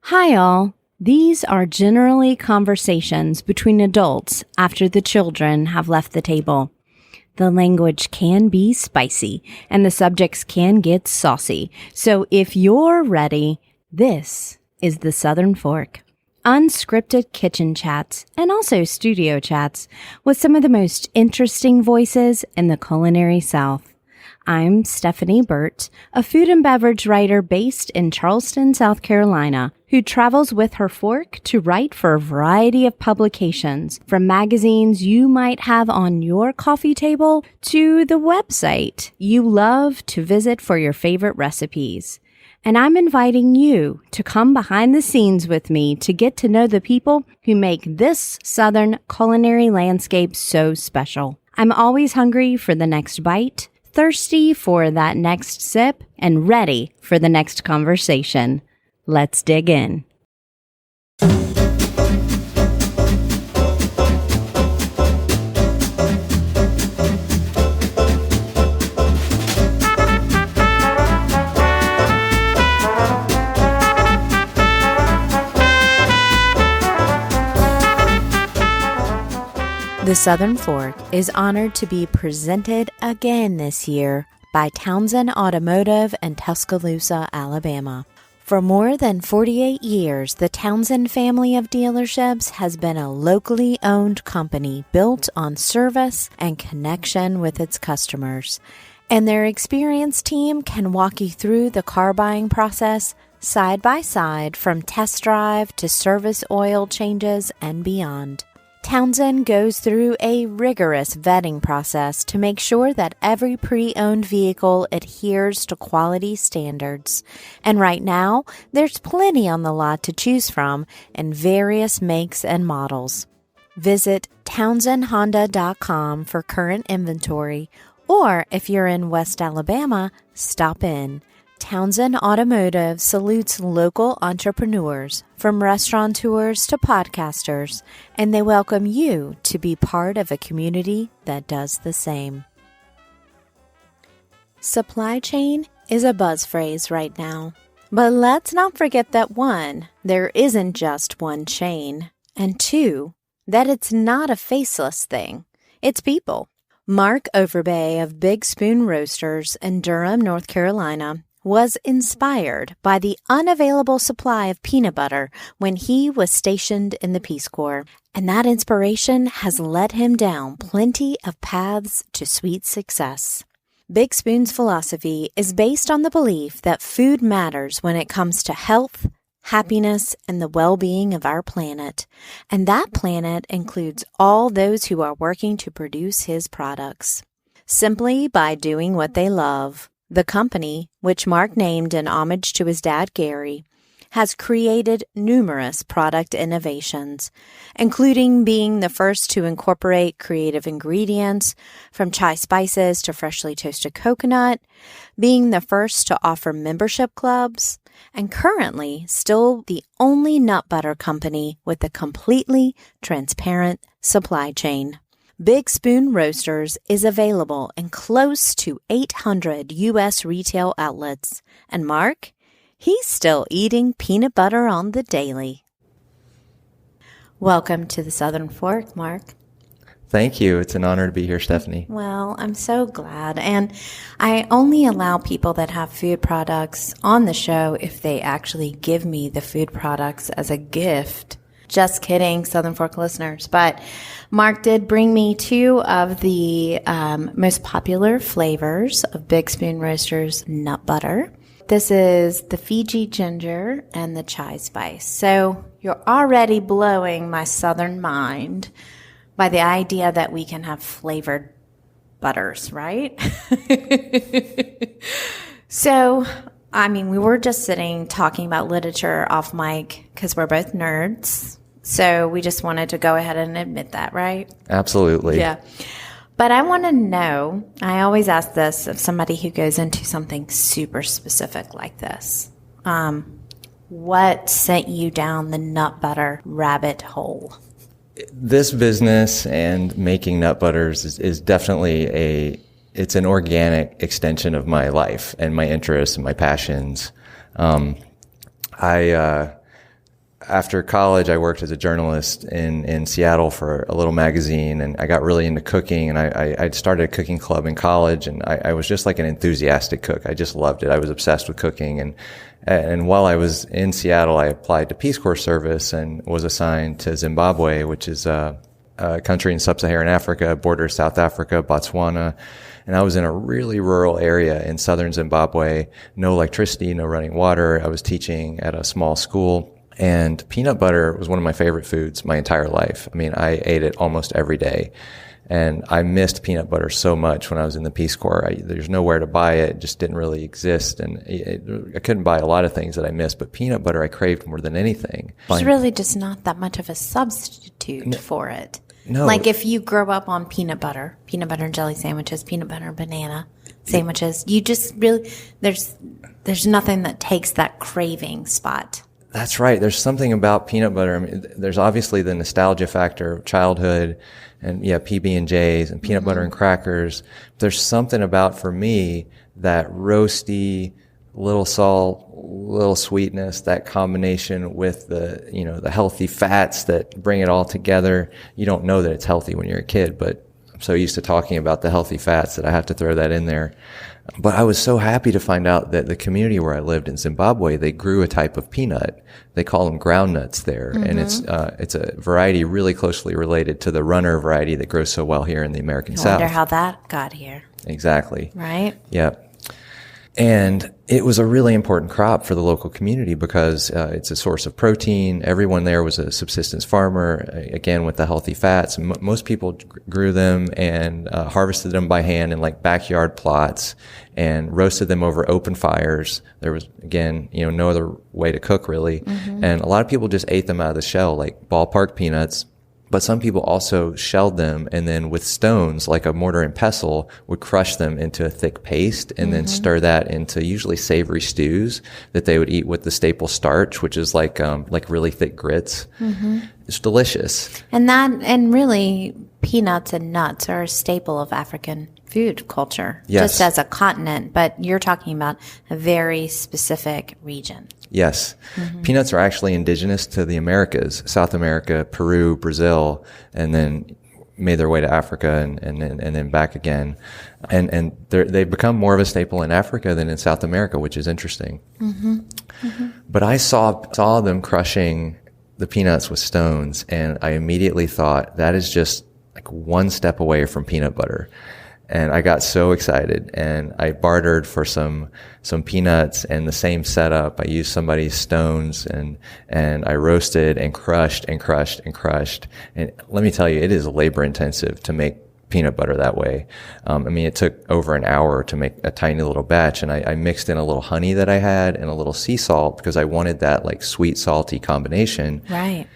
Hi all. These are generally conversations between adults after the children have left the table. The language can be spicy and the subjects can get saucy. So if you're ready, this is the Southern Fork. Unscripted kitchen chats and also studio chats with some of the most interesting voices in the culinary South. I'm Stephanie Burt, a food and beverage writer based in Charleston, South Carolina, who travels with her fork to write for a variety of publications, from magazines you might have on your coffee table to the website you love to visit for your favorite recipes. And I'm inviting you to come behind the scenes with me to get to know the people who make this Southern culinary landscape so special. I'm always hungry for the next bite, thirsty for that next sip, and ready for the next conversation. Let's dig in. The Southern Fork is honored to be presented again this year by Townsend Automotive in Tuscaloosa, Alabama. For more than 48 years, the Townsend family of dealerships has been a locally owned company built on service and connection with its customers. And their experienced team can walk you through the car buying process side by side, from test drive to service oil changes and beyond. Townsend goes through a rigorous vetting process to make sure that every pre-owned vehicle adheres to quality standards. And right now, there's plenty on the lot to choose from in various makes and models. Visit townsendhonda.com for current inventory, or if you're in West Alabama, stop in. Townsend Automotive salutes local entrepreneurs, from restaurateurs to podcasters, and they welcome you to be part of a community that does the same. Supply chain is a buzz phrase right now, but let's not forget that one, there isn't just one chain, and two, that it's not a faceless thing. It's people. Mark Overbay of Big Spoon Roasters in Durham, North Carolina, was inspired by the unavailable supply of peanut butter when he was stationed in the Peace Corps, and that inspiration has led him down plenty of paths to sweet success. Big Spoon's philosophy is based on the belief that food matters when it comes to health, happiness, and the well-being of our planet, and that planet includes all those who are working to produce his products. Simply by doing what they love, the company, which Mark named in homage to his dad Gary, has created numerous product innovations, including being the first to incorporate creative ingredients from chai spices to freshly toasted coconut, being the first to offer membership clubs, and currently still the only nut butter company with a completely transparent supply chain. Big Spoon Roasters is available in close to 800 U.S. retail outlets. And Mark, he's still eating peanut butter on the daily. Welcome to the Southern Fork, Mark. Thank you. It's an honor to be here, Stephanie. Well, I'm so glad. And I only allow people that have food products on the show if they actually give me the food products as a gift. Just kidding, Southern Fork listeners. But Mark did bring me two of the most popular flavors of Big Spoon Roasters nut butter. This is the Fiji ginger and the chai spice. So you're already blowing my Southern mind by the idea that we can have flavored butters, right? So, I mean, we were just sitting talking about literature off mic because we're both nerds. So we just wanted to go ahead and admit that, right? Absolutely. Yeah. But I want to know, I always ask this of somebody who goes into something super specific like this. What sent you down the nut butter rabbit hole? This business and making nut butters is definitely it's an organic extension of my life and my interests and my passions. I after college, I worked as a journalist in Seattle for a little magazine, and I got really into cooking, and I'd started a cooking club in college, and I was just like an enthusiastic cook. I just loved it. I was obsessed with cooking, and while I was in Seattle, I applied to Peace Corps service and was assigned to Zimbabwe, which is a country in sub-Saharan Africa, borders South Africa, Botswana. And I was in a really rural area in southern Zimbabwe, no electricity, no running water. I was teaching at a small school, and peanut butter was one of my favorite foods my entire life. I mean, I ate it almost every day. And I missed peanut butter so much when I was in the Peace Corps. There's nowhere to buy it. It just didn't really exist. And I couldn't buy a lot of things that I missed, but peanut butter I craved more than anything. There's really just not that much of a substitute for it. No. Like if you grow up on peanut butter and jelly sandwiches, peanut butter and banana sandwiches, you just really, there's nothing that takes that craving spot. That's right. There's something about peanut butter. I mean, there's obviously the nostalgia factor of childhood and PB&Js and peanut butter and crackers. There's something about, for me, that roasty, little salt, little sweetness, that combination with the healthy fats that bring it all together. You don't know that it's healthy when you're a kid, but I'm so used to talking about the healthy fats that I have to throw that in there. But I was so happy to find out that the community where I lived in Zimbabwe, they grew a type of peanut. They call them ground nuts there. And it's a variety really closely related to the runner variety that grows so well here in the American South. I wonder how that got here. Exactly. Right? Yeah. And it was a really important crop for the local community because it's a source of protein. Everyone there was a subsistence farmer, again, with the healthy fats. Most people grew them and harvested them by hand in like backyard plots and roasted them over open fires. There was, again, no other way to cook really. And a lot of people just ate them out of the shell, like ballpark peanuts. But some people also shelled them and then with stones, like a mortar and pestle, would crush them into a thick paste and then stir that into usually savory stews that they would eat with the staple starch, which is like really thick grits. It's delicious. And really, peanuts and nuts are a staple of African food culture, just as a continent. But you're talking about a very specific region. Yes. Peanuts are actually indigenous to the Americas, South America, Peru, Brazil, and then made their way to Africa and then back again. And they've become more of a staple in Africa than in South America, which is interesting. But I saw them crushing the peanuts with stones, and I immediately thought that is just like one step away from peanut butter. And I got so excited, and I bartered for some peanuts and the same setup. I used somebody's stones and I roasted and crushed and crushed and crushed. And let me tell you, it is labor intensive to make peanut butter that way. I mean, it took over an hour to make a tiny little batch, and I mixed in a little honey that I had and a little sea salt because I wanted that like sweet, salty combination. Right.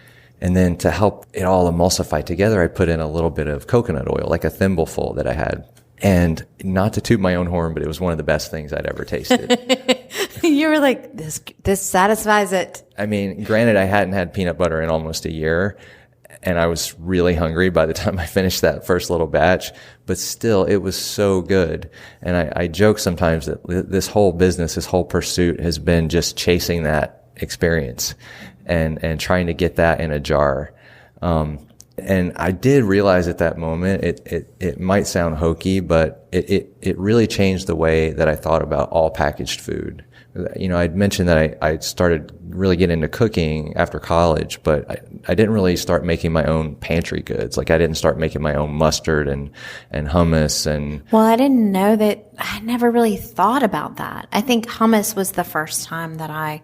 And then to help it all emulsify together, I put in a little bit of coconut oil, like a thimbleful that I had. And not to toot my own horn, but it was one of the best things I'd ever tasted. You were like, this satisfies it. I mean, granted, I hadn't had peanut butter in almost a year, and I was really hungry by the time I finished that first little batch, but still, it was so good. And I joke sometimes that this whole business, this whole pursuit has been just chasing that experience and trying to get that in a jar. And I did realize at that moment, it might sound hokey, but it really changed the way that I thought about all packaged food. I'd mentioned that I started really getting into cooking after college, but I didn't really start making my own pantry goods. Like I didn't start making my own mustard and hummus and. Well, I didn't know that. I never really thought about that. I think hummus was the first time that I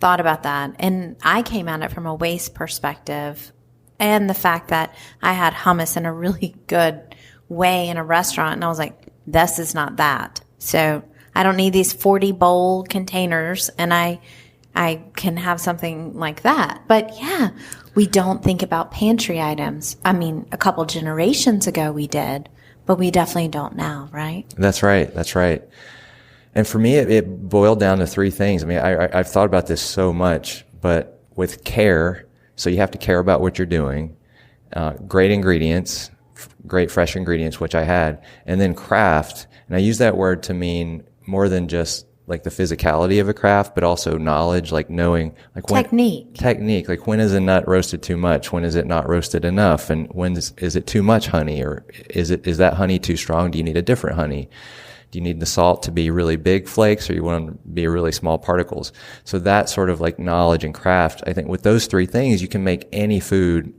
thought about that. And I came at it from a waste perspective. And the fact that I had hummus in a really good way in a restaurant. And I was like, this is not that. So I don't need these 40 bowl containers. And I can have something like that. But yeah, we don't think about pantry items. I mean, a couple generations ago we did, but we definitely don't now, right? That's right. That's right. And for me, it boiled down to three things. I mean, I've thought about this so much, but with care. So you have to care about what you're doing, great ingredients, great fresh ingredients, which I had, and then craft. And I use that word to mean more than just like the physicality of a craft, but also knowledge, like knowing, like when, technique, like when is a nut roasted too much? When is it not roasted enough? And when is it too much honey, or is that honey too strong? Do you need a different honey? Do you need the salt to be really big flakes, or you want them to be really small particles? So that sort of like knowledge and craft, I think with those three things, you can make any food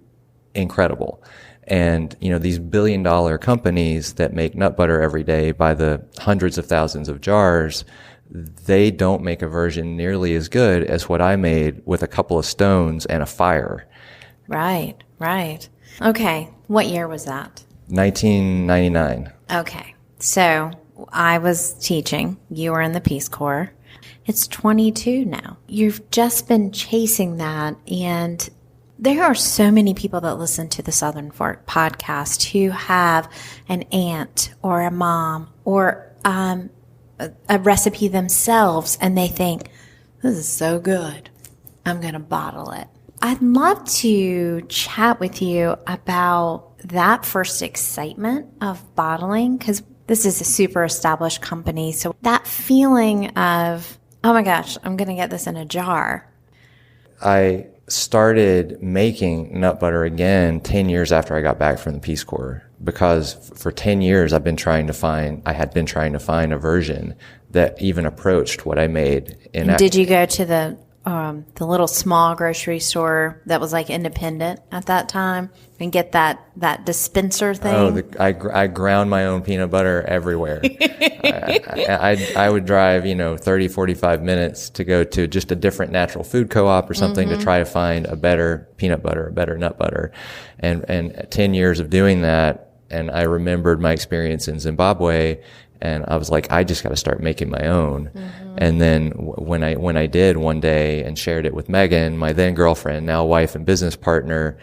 incredible. And, these billion-dollar companies that make nut butter every day by the hundreds of thousands of jars, they don't make a version nearly as good as what I made with a couple of stones and a fire. Right. Okay. What year was that? 1999. Okay. So I was teaching. You were in the Peace Corps. It's 22 now. You've just been chasing that. And there are so many people that listen to the Southern Fork podcast who have an aunt or a mom or a recipe themselves, and they think, this is so good, I'm going to bottle it. I'd love to chat with you about that first excitement of bottling, because this is a super established company. So that feeling of, oh my gosh, I'm going to get this in a jar. I started making nut butter again 10 years after I got back from the Peace Corps, because for 10 years I had been trying to find a version that even approached what I made. Did you go to the little small grocery store that was like independent at that time and get that dispenser thing? I ground my own peanut butter everywhere. I would drive, 30, 45 minutes to go to just a different natural food co-op or something to try to find a better peanut butter, a better nut butter. And 10 years of doing that, and I remembered my experience in Zimbabwe, and I was like, I just got to start making my own. And then when I did one day and shared it with Megan, my then girlfriend, now wife and business partner,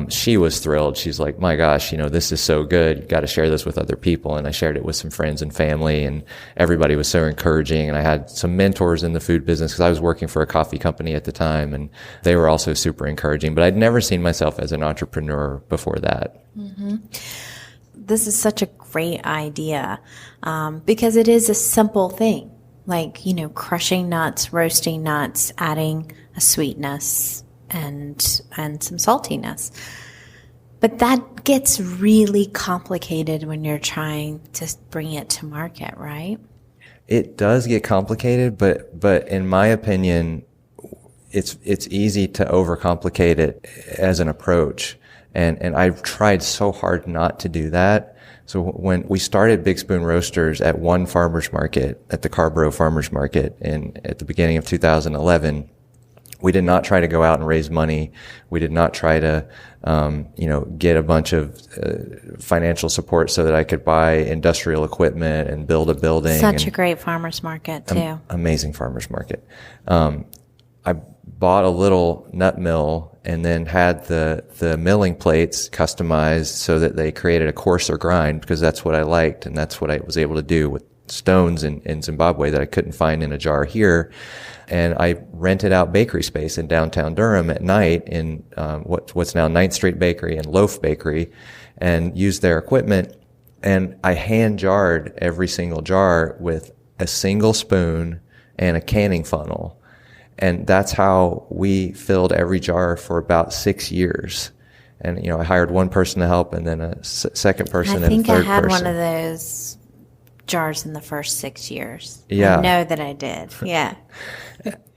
she was thrilled. She's like, my gosh, this is so good. You got to share this with other people. And I shared it with some friends and family, and everybody was so encouraging. And I had some mentors in the food business because I was working for a coffee company at the time, and they were also super encouraging. But I'd never seen myself as an entrepreneur before that. This is such a great idea, because it is a simple thing. Like, crushing nuts, roasting nuts, adding a sweetness and some saltiness. But that gets really complicated when you're trying to bring it to market, right? It does get complicated, but in my opinion, it's easy to overcomplicate it as an approach. And I've tried so hard not to do that. So when we started Big Spoon Roasters at one farmer's market, at the Carborough Farmer's Market at the beginning of 2011, we did not try to go out and raise money. We did not try to, get a bunch of financial support so that I could buy industrial equipment and build a building. Such a great farmer's market too. Amazing farmer's market. I bought a little nut mill and then had the milling plates customized so that they created a coarser grind, because that's what I liked, and that's what I was able to do with stones in Zimbabwe that I couldn't find in a jar here. And I rented out bakery space in downtown Durham at night in what's now 9th Street Bakery and Loaf Bakery, and used their equipment. And I hand jarred every single jar with a single spoon and a canning funnel. And that's how we filled every jar for about 6 years. And, I hired one person to help, and then a second person and a third person. I think I had one of those jars in the first 6 years. Yeah. I know that I did. Yeah.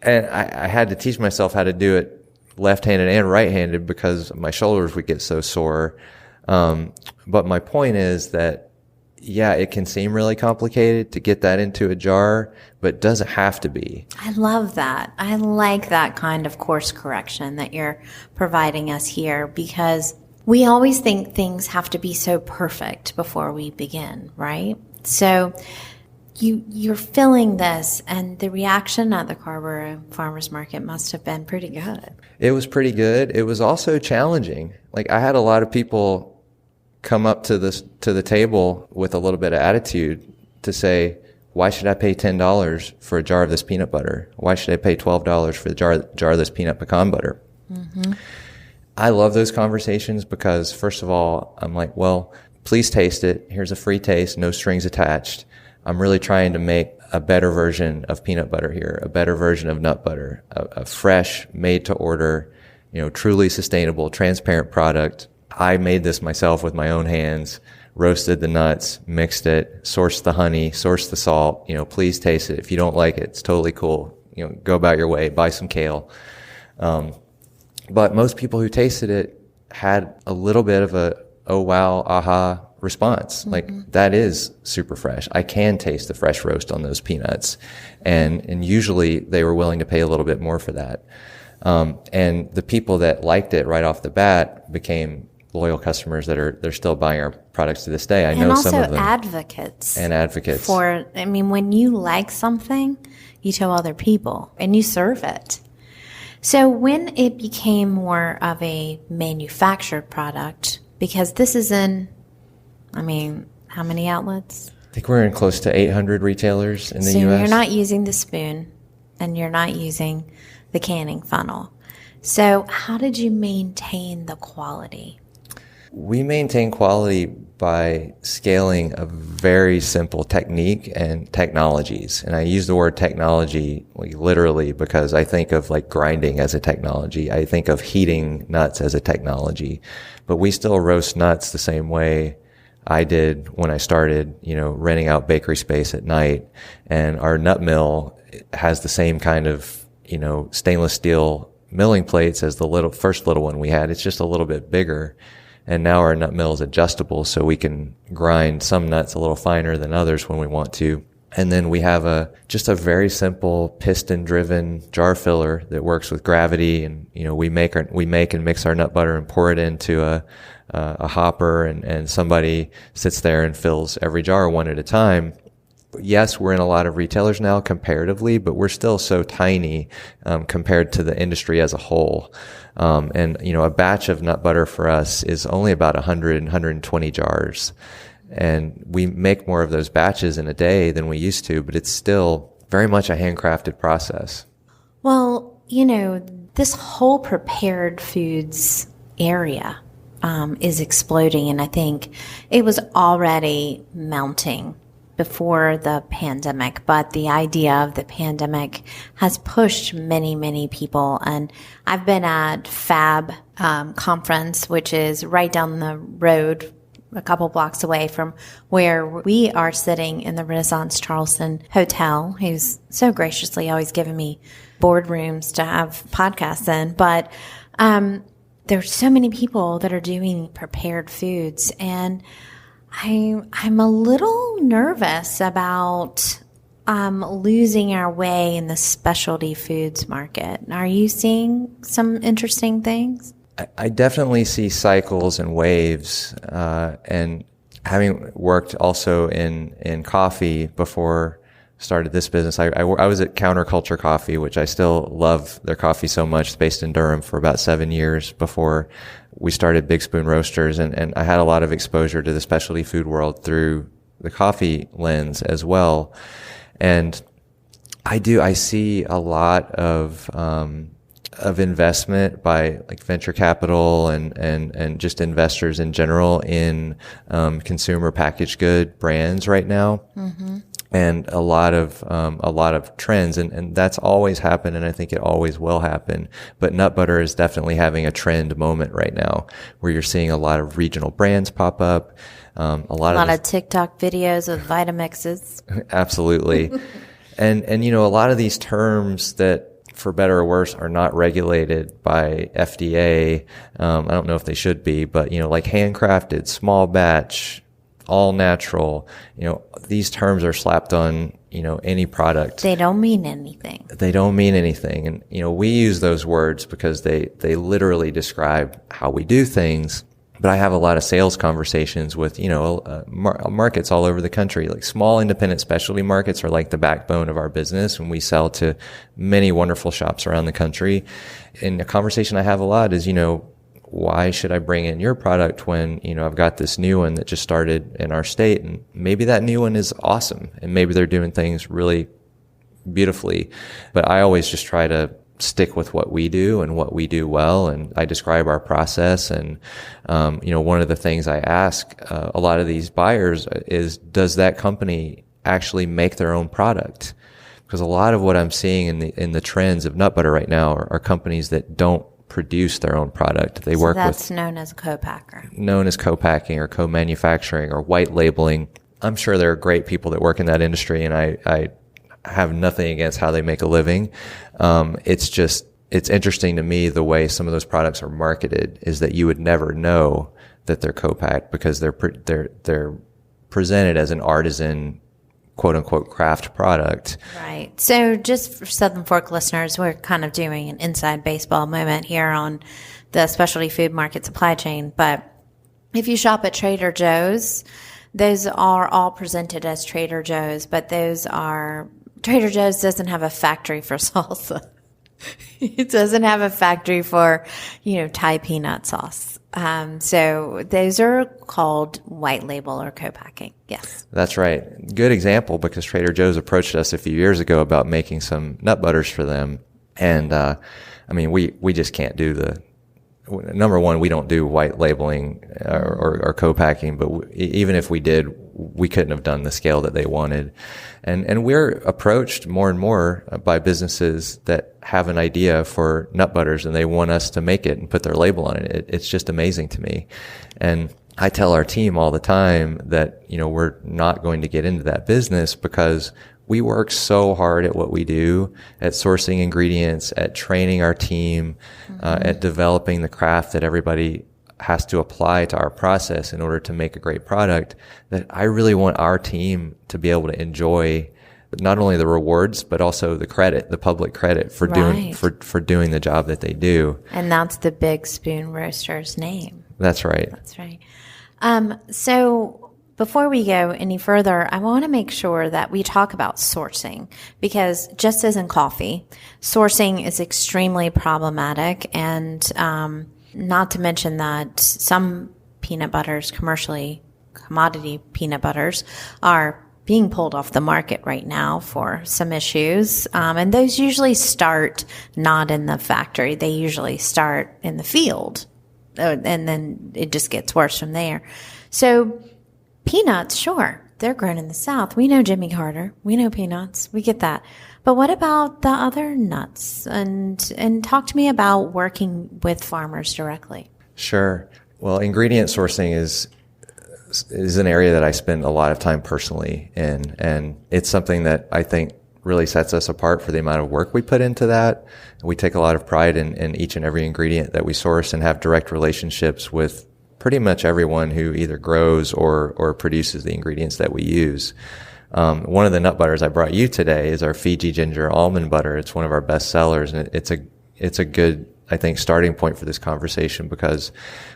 And I had to teach myself how to do it left-handed and right-handed because my shoulders would get so sore. But my point is that, yeah, it can seem really complicated to get that into a jar, but it doesn't have to be. I love that. I like that kind of course correction that you're providing us here, because we always think things have to be so perfect before we begin, right? So you're filling this, and the reaction at the Carborough Farmers Market must have been pretty good. It was pretty good. It was also challenging. Like, I had a lot of people come up to the table with a little bit of attitude to say, why should I pay $10 for a jar of this peanut butter? Why should I pay $12 for the jar of this peanut pecan butter? I love those conversations because, first of all, I'm like, well, please taste it. Here's a free taste, no strings attached. I'm really trying to make a better version of peanut butter here, a better version of nut butter, a fresh, made to order, truly sustainable, transparent product. I made this myself with my own hands, roasted the nuts, mixed it, sourced the honey, sourced the salt. Please taste it. If you don't like it, it's totally cool. Go about your way, buy some kale. But most people who tasted it had a little bit of a, oh wow, aha response. Mm-hmm. Like, that is super fresh. I can taste the fresh roast on those peanuts. And usually they were willing to pay a little bit more for that. And the people that liked it right off the bat became loyal customers they're still buying our products to this day. I know some of them. Advocates. And advocates. When you like something, you tell other people and you serve it. So when it became more of a manufactured product, because this is how many outlets? I think we're in close to 800 retailers in the U.S. So you're not using the spoon and you're not using the canning funnel. So how did you maintain the quality? We maintain quality by scaling a very simple technique and technologies. And I use the word technology literally because I think of grinding as a technology. I think of heating nuts as a technology. But we still roast nuts the same way I did when I started, renting out bakery space at night. And our nut mill has the same kind of, stainless steel milling plates as the first little one we had. It's just a little bit bigger. And now our nut mill is adjustable, so we can grind some nuts a little finer than others when we want to. And then we have just a very simple piston-driven jar filler that works with gravity. And we make and mix our nut butter and pour it into a hopper, and somebody sits there and fills every jar one at a time. Yes, we're in a lot of retailers now comparatively, but we're still so tiny compared to the industry as a whole. And a batch of nut butter for us is only about 100, 120 jars. And we make more of those batches in a day than we used to, but it's still very much a handcrafted process. Well, this whole prepared foods area is exploding, and I think it was already mounting before the pandemic, but the idea of the pandemic has pushed many, many people. And I've been at Fab conference, which is right down the road, a couple blocks away from where we are sitting in the Renaissance Charleston Hotel, who's so graciously always given me boardrooms to have podcasts in. But there's so many people that are doing prepared foods, and I'm a little nervous about losing our way in the specialty foods market. Are you seeing some interesting things? I definitely see cycles and waves, and having worked also in coffee before started this business, I was at Counterculture Coffee, which I still love their coffee so much. It's based in Durham for about 7 years before we started Big Spoon Roasters, and I had a lot of exposure to the specialty food world through the coffee lens as well. And I see a lot of investment by venture capital and just investors in general in consumer packaged good brands right now. Mm-hmm. And a lot of trends, and that's always happened, and I think it always will happen. But nut butter is definitely having a trend moment right now, where you're seeing a lot of regional brands pop up, a lot of TikTok videos of Vitamixes. Absolutely, and a lot of these terms that, for better or worse, are not regulated by FDA. I don't know if they should be, but like handcrafted, small batch, all natural, these terms are slapped on, any product. They don't mean anything. They don't mean anything. And, we use those words because they literally describe how we do things. But I have a lot of sales conversations with, markets all over the country. Like small independent specialty markets are like the backbone of our business, and we sell to many wonderful shops around the country. And a conversation I have a lot is, why should I bring in your product when, I've got this new one that just started in our state, and maybe that new one is awesome and maybe they're doing things really beautifully. But I always just try to stick with what we do and what we do well. And I describe our process. And, one of the things I ask a lot of these buyers is, does that company actually make their own product. Because a lot of what I'm seeing in the trends of nut butter right now are companies that don't produce their own product. They work with, that's known as a co-packer. Known as co-packing or co-manufacturing or white labeling. I'm sure there are great people that work in that industry, and I have nothing against how they make a living. It's interesting to me the way some of those products are marketed is that you would never know that they're co-packed because they're presented as an artisan, quote unquote, craft product. Right. So just for Southern Fork listeners, we're kind of doing an inside baseball moment here on the specialty food market supply chain. But if you shop at Trader Joe's, those are all presented as Trader Joe's, but Trader Joe's doesn't have a factory for salsa. It doesn't have a factory for, Thai peanut sauce. So those are called white label or co-packing. Yes. That's right. Good example, because Trader Joe's approached us a few years ago about making some nut butters for them. And, we just can't do number one, we don't do white labeling or co-packing, but even if we did, we couldn't have done the scale that they wanted. And we're approached more and more by businesses that have an idea for nut butters and they want us to make it and put their label on it. It's just amazing to me. And I tell our team all the time that, we're not going to get into that business because we work so hard at what we do, at sourcing ingredients, at training our team, at developing the craft that everybody has to apply to our process in order to make a great product, that I really want our team to be able to enjoy not only the rewards, but also the credit, the public credit for doing the job that they do. And that's the Big Spoon Roasters name. That's right. That's right. So before we go any further, I want to make sure that we talk about sourcing, because just as in coffee, sourcing is extremely problematic, and not to mention that some peanut butters, commodity peanut butters, are being pulled off the market right now for some issues. And those usually start not in the factory. They usually start in the field, and then it just gets worse from there. So peanuts, sure, they're grown in the South. We know Jimmy Carter. We know peanuts. We get that. But what about the other nuts? And talk to me about working with farmers directly. Sure. Well, ingredient sourcing is an area that I spend a lot of time personally in, and it's something that I think really sets us apart for the amount of work we put into that. We take a lot of pride in each and every ingredient that we source and have direct relationships with pretty much everyone who either grows or produces the ingredients that we use. One of the nut butters I brought you today is our Fiji ginger almond butter. It's one of our best sellers, and it's a good, I think, starting point for this conversation, because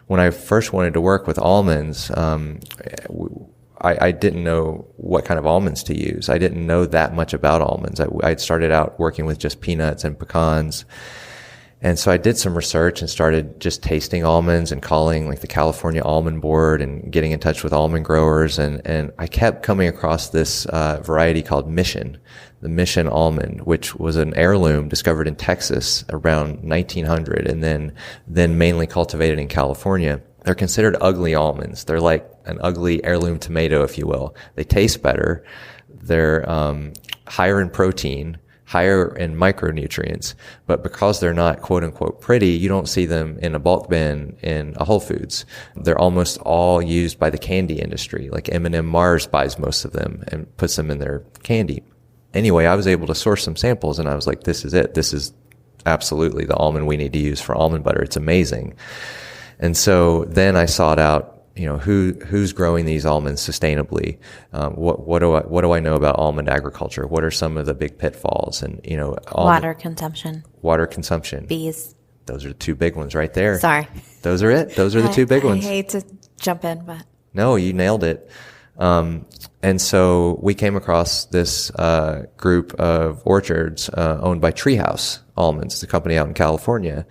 when I first wanted to work with almonds, I didn't know what kind of almonds to use. I didn't know that much about almonds. I'd started out working with just peanuts and pecans. And so I did some research and started just tasting almonds and calling like the California Almond Board and getting in touch with almond growers. And I kept coming across this variety called Mission, the Mission almond, which was an heirloom discovered in Texas around 1900 and then mainly cultivated in California. They're considered ugly almonds. They're like an ugly heirloom tomato, if you will. They taste better. They're higher in protein, higher in micronutrients, but because they're not quote unquote pretty, you don't see them in a bulk bin in a Whole Foods. They're almost all used by the candy industry. Like M&M Mars buys most of them and puts them in their candy. Anyway, I was able to source some samples and I was like, this is it. This is absolutely the almond we need to use for almond butter. It's amazing. And so then I sought out, who's growing these almonds sustainably? What do I know about almond agriculture? What are some of the big pitfalls? And, Water consumption. Bees. Those are the two big ones right there. Sorry. Those are it. Those are the two big ones. I hate to jump in, but. No, you nailed it. And so we came across this group of orchards owned by Treehouse Almonds, the company out in California.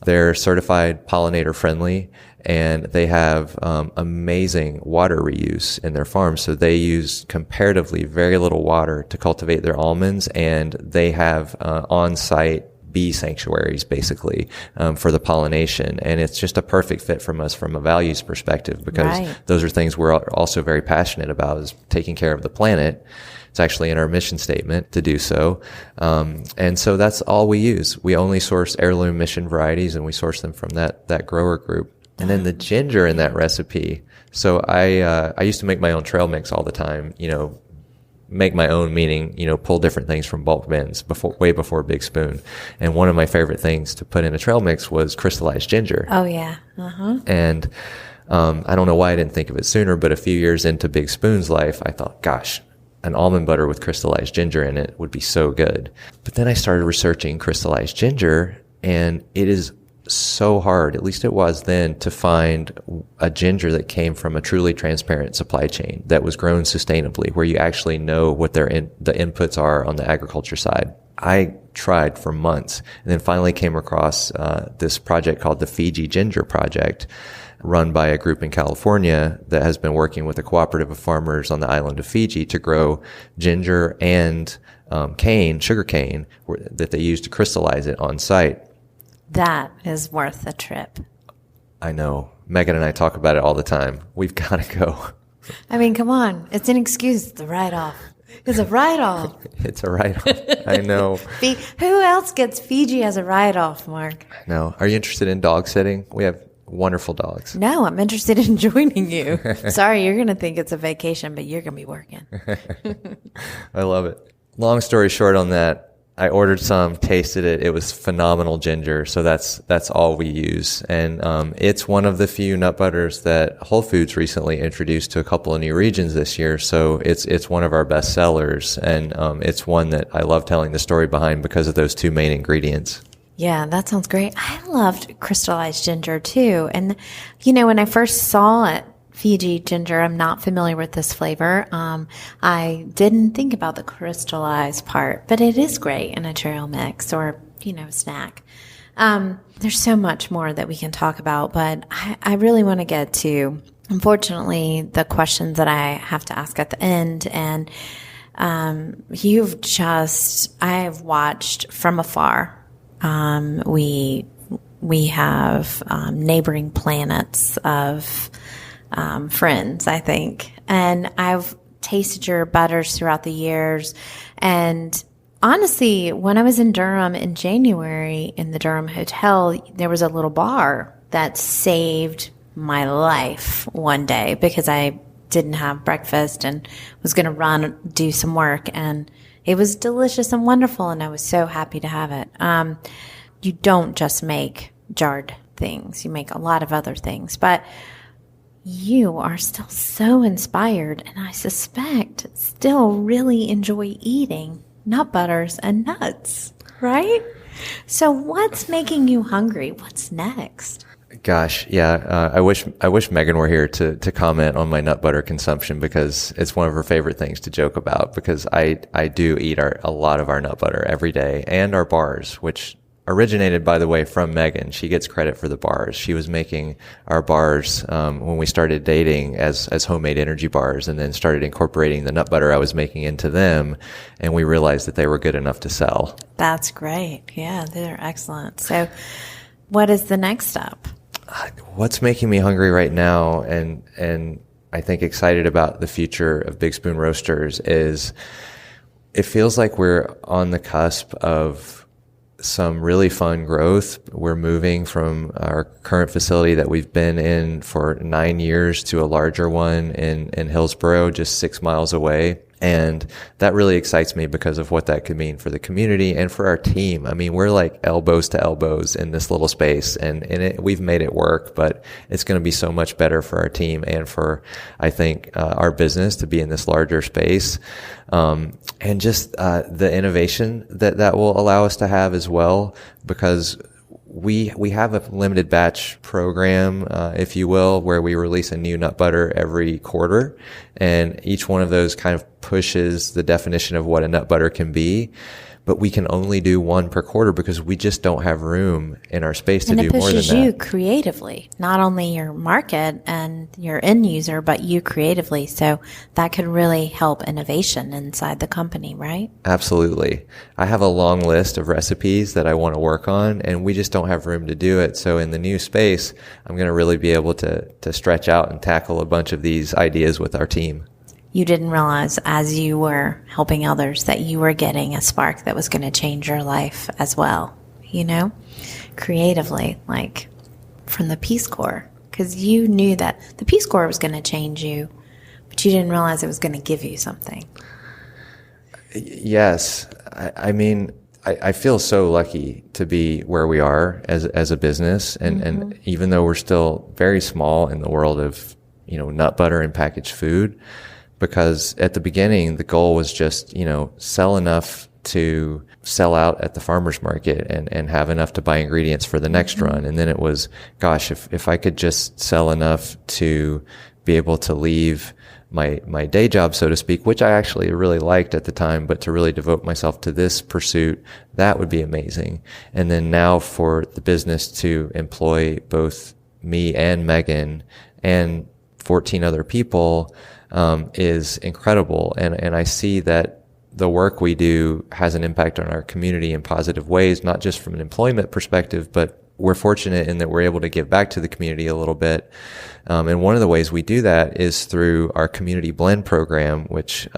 They're certified pollinator friendly, and they have amazing water reuse in their farms. So they use comparatively very little water to cultivate their almonds, and they have on-site bee sanctuaries, basically, for the pollination. And it's just a perfect fit from us from a values perspective, because those are things we're also very passionate about, is taking care of the planet. It's actually in our mission statement to do so. And so that's all we use. We only source heirloom mission varieties, and we source them from that grower group. And then the ginger in that recipe. So I used to make my own trail mix all the time, make my own, meaning, pull different things from bulk bins way before Big Spoon. And one of my favorite things to put in a trail mix was crystallized ginger. Oh, yeah. Uh-huh. And I don't know why I didn't think of it sooner, but a few years into Big Spoon's life, I thought, gosh, an almond butter with crystallized ginger in it would be so good. But then I started researching crystallized ginger, and it is so hard, at least it was then, to find a ginger that came from a truly transparent supply chain that was grown sustainably, where you actually know what the inputs are on the agriculture side. I tried for months, and then finally came across this project called the Fiji Ginger Project, run by a group in California that has been working with a cooperative of farmers on the island of Fiji to grow ginger and sugar cane, that they use to crystallize it on site. That is worth a trip. I know. Megan and I talk about it all the time. We've got to go. I mean, come on. It's an excuse. It's a write-off. It's a write-off. It's a write-off. I know. Who else gets Fiji as a write-off, Mark? I know. Are you interested in dog sitting? We have wonderful dogs. No, I'm interested in joining you. Sorry, you're going to think it's a vacation, but you're going to be working. I love it. Long story short on that, I ordered some, tasted it. It was phenomenal ginger. So that's all we use. And it's one of the few nut butters that Whole Foods recently introduced to a couple of new regions this year. So it's one of our best sellers. And it's one that I love telling the story behind because of those two main ingredients. Yeah, that sounds great. I loved crystallized ginger too. And, when I first saw it, Fiji ginger, I'm not familiar with this flavor. I didn't think about the crystallized part, but it is great in a trail mix or, snack. There's so much more that we can talk about, but I really want to get to, unfortunately, the questions that I have to ask at the end. And I've watched from afar. We have neighboring planets of friends, I think. And I've tasted your butters throughout the years. And honestly, when I was in Durham in January in the Durham Hotel, there was a little bar that saved my life one day because I didn't have breakfast and was going to do some work. And it was delicious and wonderful. And I was so happy to have it. You don't just make jarred things. You make a lot of other things, but you are still so inspired, and I suspect still really enjoy eating nut butters and nuts, right? So what's making you hungry? What's next? Gosh, yeah. I wish Megan were here to comment on my nut butter consumption, because it's one of her favorite things to joke about, because I do eat a lot of our nut butter every day, and our bars, which originated, by the way, from Megan. She gets credit for the bars. She was making our bars when we started dating as homemade energy bars, and then started incorporating the nut butter I was making into them, and we realized that they were good enough to sell. That's great. Yeah, they're excellent. So what is the next step? What's making me hungry right now, and I think excited about the future of Big Spoon Roasters, is it feels like we're on the cusp of some really fun growth. We're moving from our current facility that we've been in for 9 years to a larger one in Hillsboro, just 6 miles away. And that really excites me because of what that could mean for the community and for our team. I mean, we're like elbows to elbows in this little space, and we've made it work, but it's going to be so much better for our team and for, I think, our business to be in this larger space. And just the innovation that will allow us to have as well, because we have a limited batch program, if you will, where we release a new nut butter every quarter, and each one of those kind of pushes the definition of what a nut butter can be. but we can only do one per quarter because we just don't have room in our space to do more than that. And it pushes you creatively, not only your market and your end user, but you creatively. So that could really help innovation inside the company, right? Absolutely. I have a long list of recipes that I want to work on, and we just don't have room to do it. So in the new space, I'm going to really be able to stretch out and tackle a bunch of these ideas with our team. You didn't realize as you were helping others that you were getting a spark that was going to change your life as well, creatively, like from the Peace Corps, because you knew that the Peace Corps was going to change you, but you didn't realize it was going to give you something. Yes. I mean, I feel so lucky to be where we are as a business. And even though we're still very small in the world of, nut butter and packaged food, because at the beginning, the goal was just, sell enough to sell out at the farmer's market and have enough to buy ingredients for the next run. And then it was, gosh, if I could just sell enough to be able to leave my day job, so to speak, which I actually really liked at the time, but to really devote myself to this pursuit, that would be amazing. And then now for the business to employ both me and Megan and 14 other people, is incredible. And I see that the work we do has an impact on our community in positive ways, not just from an employment perspective, but we're fortunate in that we're able to give back to the community a little bit. And one of the ways we do that is through our community blend program, which,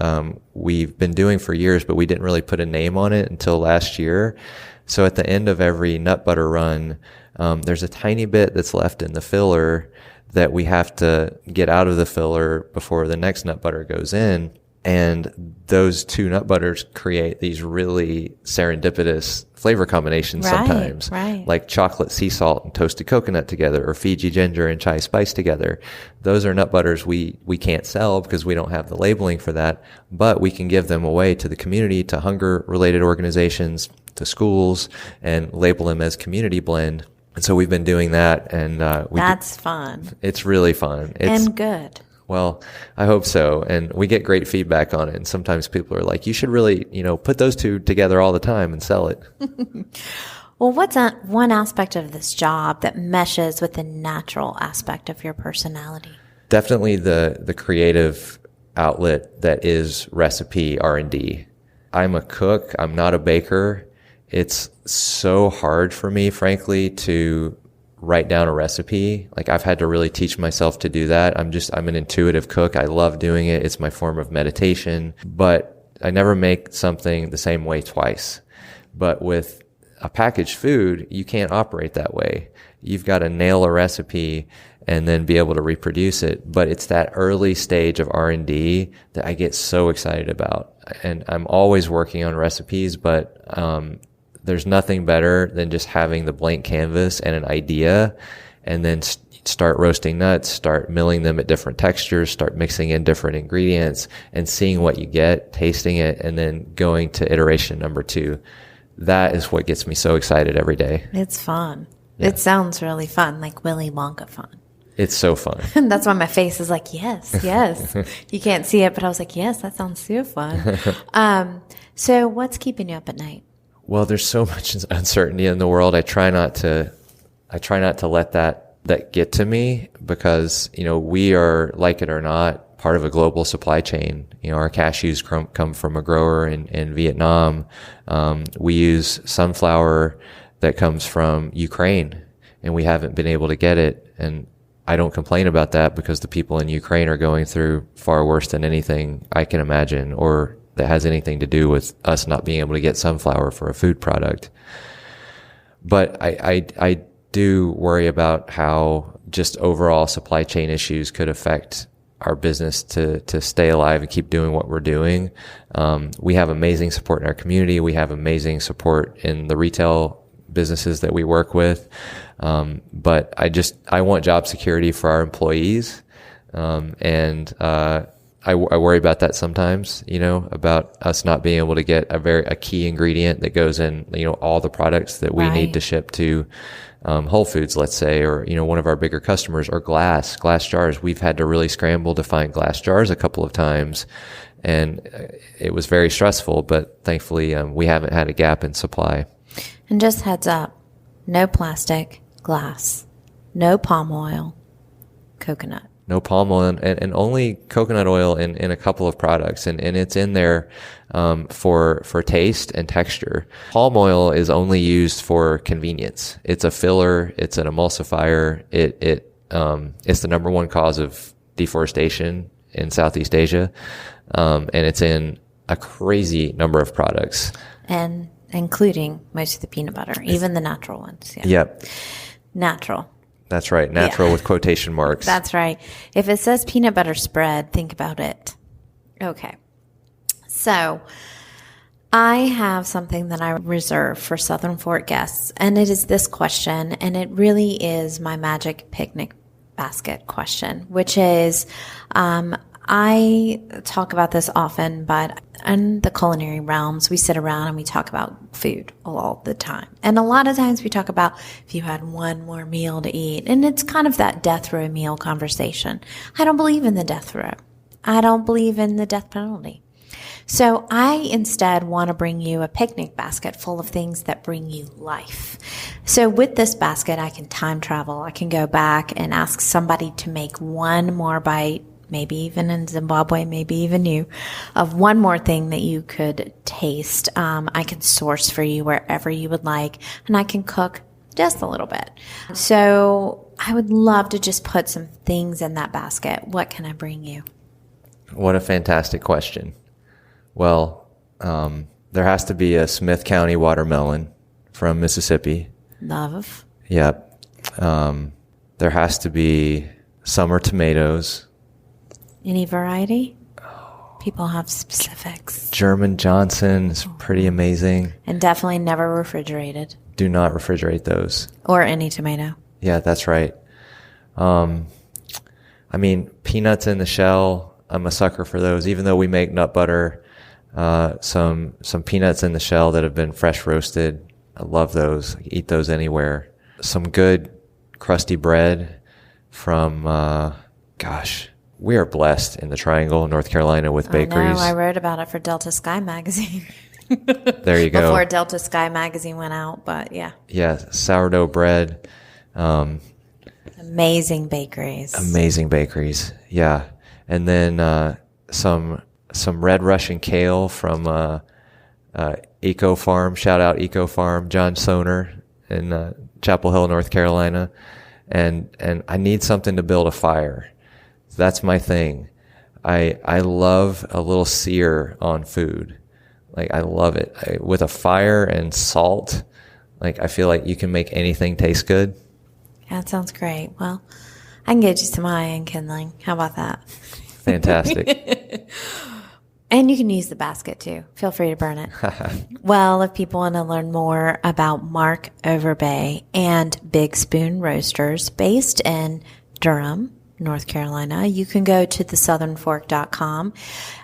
we've been doing for years, but we didn't really put a name on it until last year. So at the end of every nut butter run, there's a tiny bit that's left in the filler that we have to get out of the filler before the next nut butter goes in. And those two nut butters create these really serendipitous flavor combinations sometimes, like chocolate sea salt and toasted coconut together, or Fiji ginger and chai spice together. Those are nut butters we can't sell because we don't have the labeling for that, but we can give them away to the community, to hunger-related organizations, to schools, and label them as community blend. And so we've been doing that, and that's fun. It's really fun. And good. Well, I hope so. And we get great feedback on it. And sometimes people are like, you should really, put those two together all the time and sell it. Well, what's one aspect of this job that meshes with the natural aspect of your personality? Definitely the creative outlet that is recipe R&D. I'm a cook. I'm not a baker. It's so hard for me, frankly, to write down a recipe. Like, I've had to really teach myself to do that. I'm an intuitive cook. I love doing it. It's my form of meditation, but I never make something the same way twice. But with a packaged food, you can't operate that way. You've got to nail a recipe and then be able to reproduce it. But it's that early stage of R&D that I get so excited about. And I'm always working on recipes, but, there's nothing better than just having the blank canvas and an idea, and then start roasting nuts, start milling them at different textures, start mixing in different ingredients and seeing what you get, tasting it, and then going to iteration number 2. That is what gets me so excited every day. It's fun. Yeah. It sounds really fun, like Willy Wonka fun. It's so fun. That's why my face is like, yes. You can't see it, but I was like, yes, that sounds so fun. So what's keeping you up at night? Well, there's so much uncertainty in the world. I try not to let that get to me, because, we are, like it or not, part of a global supply chain. Our cashews come from a grower in Vietnam. We use sunflower that comes from Ukraine, and we haven't been able to get it. And I don't complain about that, because the people in Ukraine are going through far worse than anything I can imagine, or that has anything to do with us not being able to get sunflower for a food product. But I do worry about how just overall supply chain issues could affect our business to stay alive and keep doing what we're doing. We have amazing support in our community. We have amazing support in the retail businesses that we work with. But I want job security for our employees. I worry about that sometimes, about us not being able to get a key ingredient that goes in, all the products that we need to ship to, Whole Foods, let's say, or, one of our bigger customers, or glass jars. We've had to really scramble to find glass jars a couple of times. And it was very stressful, but thankfully we haven't had a gap in supply. And just heads up, no plastic, glass, no palm oil, coconut. No palm oil and only coconut oil in a couple of products. And it's in there for taste and texture. Palm oil is only used for convenience. It's a filler. It's an emulsifier. It's the number one cause of deforestation in Southeast Asia. And it's in a crazy number of products. And including most of the peanut butter, even the natural ones. Yeah. Yep. Natural. That's right. Natural with quotation marks. That's right. If it says peanut butter spread, think about it. Okay. So I have something that I reserve for Southern Fork guests, and it is this question, and it really is my magic picnic basket question, which is, I talk about this often, but in the culinary realms, we sit around and we talk about food all the time. And a lot of times we talk about if you had one more meal to eat, and it's kind of that death row meal conversation. I don't believe in the death row. I don't believe in the death penalty. So I instead want to bring you a picnic basket full of things that bring you life. So with this basket, I can time travel. I can go back and ask somebody to make one more bite, maybe even in Zimbabwe, maybe even you, of one more thing that you could taste. I can source for you wherever you would like, and I can cook just a little bit. So I would love to just put some things in that basket. What can I bring you? What a fantastic question. Well, there has to be a Smith County watermelon from Mississippi. Love. Yep. There has to be summer tomatoes. Any variety? People have specifics. German Johnson is pretty amazing. And definitely never refrigerated. Do not refrigerate those. Or any tomato. Yeah, that's right. I mean, peanuts in the shell, I'm a sucker for those. Even though we make nut butter, some peanuts in the shell that have been fresh roasted. I love those. Eat those anywhere. Some good crusty bread from, we are blessed in the Triangle, North Carolina, with bakeries. I wrote about it for Delta Sky Magazine. There you go. Before Delta Sky Magazine went out, but yeah. Yeah, sourdough bread. Amazing bakeries. Yeah. And then some red Russian kale from Eco Farm. Shout out Eco Farm, John Soner in Chapel Hill, North Carolina. And I need something to build a fire. That's my thing. I love a little sear on food. Like, I love it. With a fire and salt, like, I feel like you can make anything taste good. Yeah, that sounds great. Well, I can get you some high-end kindling. How about that? Fantastic. And you can use the basket, too. Feel free to burn it. Well, if people want to learn more about Mark Overbay and Big Spoon Roasters based in Durham, North Carolina, you can go to thesouthernfork.com.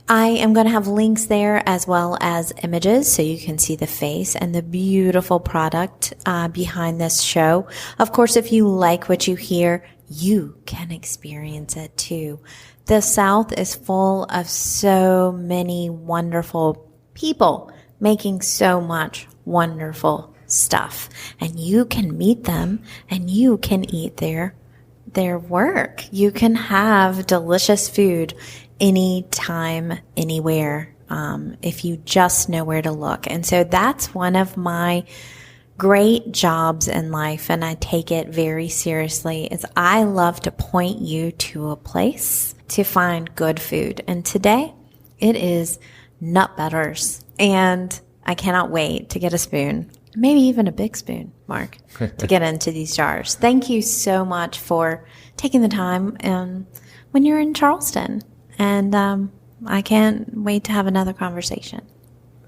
I am going to have links there as well as images so you can see the face and the beautiful product behind this show. Of course, if you like what you hear, you can experience it too. The South is full of so many wonderful people making so much wonderful stuff, and you can meet them and you can eat their work. You can have delicious food anytime, anywhere, if you just know where to look. And so that's one of my great jobs in life, and I take it very seriously, is I love to point you to a place to find good food. And today it is nut butters, and I cannot wait to get a spoon. Maybe even a big spoon, Mark, to get into these jars. Thank you so much for taking the time when you're in Charleston. And I can't wait to have another conversation.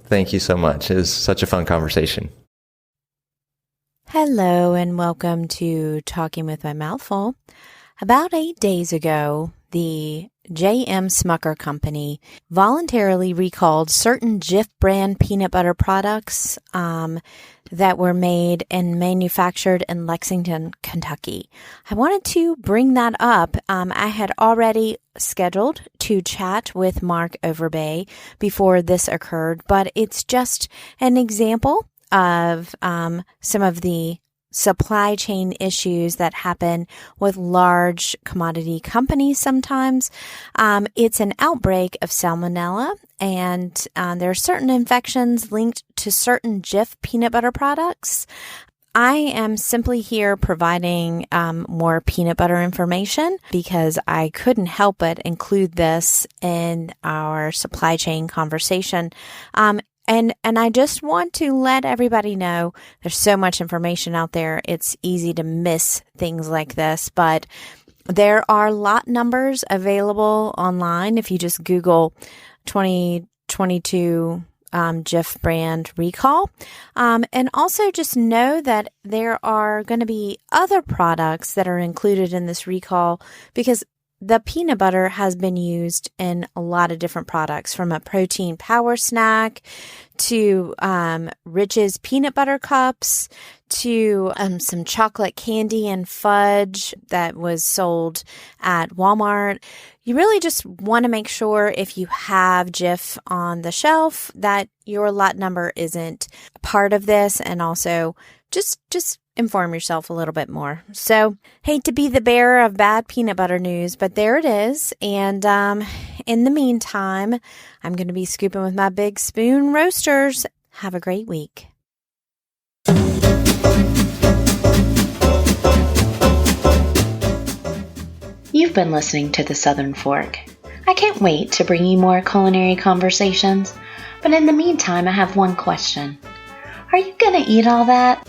Thank you so much. It was such a fun conversation. Hello and welcome to Talking with My Mouth Full. About 8 days ago, the J.M. Smucker Company voluntarily recalled certain Jif brand peanut butter products that were made and manufactured in Lexington, Kentucky. I wanted to bring that up. I had already scheduled to chat with Mark Overbay before this occurred, but it's just an example of some of the supply chain issues that happen with large commodity companies sometimes. It's an outbreak of salmonella, and there are certain infections linked to certain Jif peanut butter products. I am simply here providing more peanut butter information because I couldn't help but include this in our supply chain conversation. And I just want to let everybody know there's so much information out there. It's easy to miss things like this, but there are lot numbers available online. If you just Google 2022 Jif brand recall. And also just know that there are going to be other products that are included in this recall because the peanut butter has been used in a lot of different products, from a protein power snack to Rich's peanut butter cups to some chocolate candy and fudge that was sold at Walmart. You really just want to make sure if you have Jif on the shelf that your lot number isn't part of this, and also just inform yourself a little bit more. So, hate to be the bearer of bad peanut butter news, but there it is. And in the meantime, I'm going to be scooping with my big spoon roasters. Have a great week. You've been listening to The Southern Fork. I can't wait to bring you more culinary conversations, but in the meantime, I have one question. Are you going to eat all that?